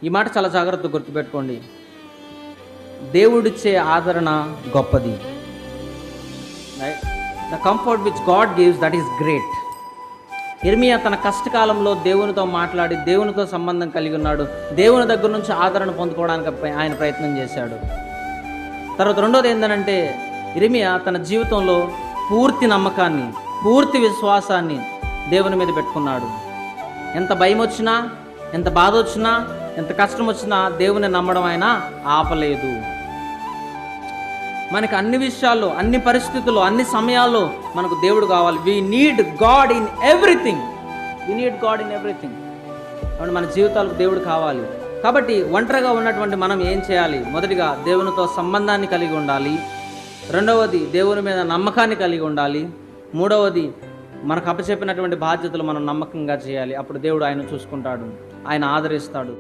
ఈ మాట చాలా జాగ్రత్తగా గుర్తుపెట్టుకోండి. దేవుడిచ్చే ఆదరణ గొప్పది. The comfort which God gives, that is great. యిర్మీయా తన కష్టకాలంలో దేవునితో మాట్లాడి దేవునితో సంబంధం కలిగి ఉన్నాడు. దేవుని దగ్గర నుంచి ఆదరణ పొందుకోవడానికి ఆయన ప్రయత్నం చేశాడు. తర్వాత రెండోది ఏంటంటే, యిర్మీయా తన జీవితంలో పూర్తి నమ్మకాన్ని, పూర్తి విశ్వాసాన్ని దేవుని మీద పెట్టుకున్నాడు. ఎంత భయం వచ్చినా, ఎంత బాధ వచ్చినా, ఎంత కష్టం వచ్చినా దేవుని నమ్మడం ఆయన ఆపలేదు. మనకు అన్ని విషయాల్లో, అన్ని పరిస్థితుల్లో, అన్ని సమయాల్లో మనకు దేవుడు కావాలి. We need God in everything. కాబట్టి మన జీవితాలకు దేవుడు కావాలి. కాబట్టి ఒంటరిగా ఉన్నటువంటి మనం ఏం చేయాలి? మొదటిగా దేవునితో సంబంధాన్ని కలిగి ఉండాలి. రెండవది దేవుని మీద నమ్మకాన్ని కలిగి ఉండాలి. మూడవది మనకు అప్పచెప్పినటువంటి బాధ్యతలు మనం నమ్మకంగా చేయాలి. అప్పుడు దేవుడు ఆయన చూసుకుంటాడు, ఆయన ఆదరిస్తాడు.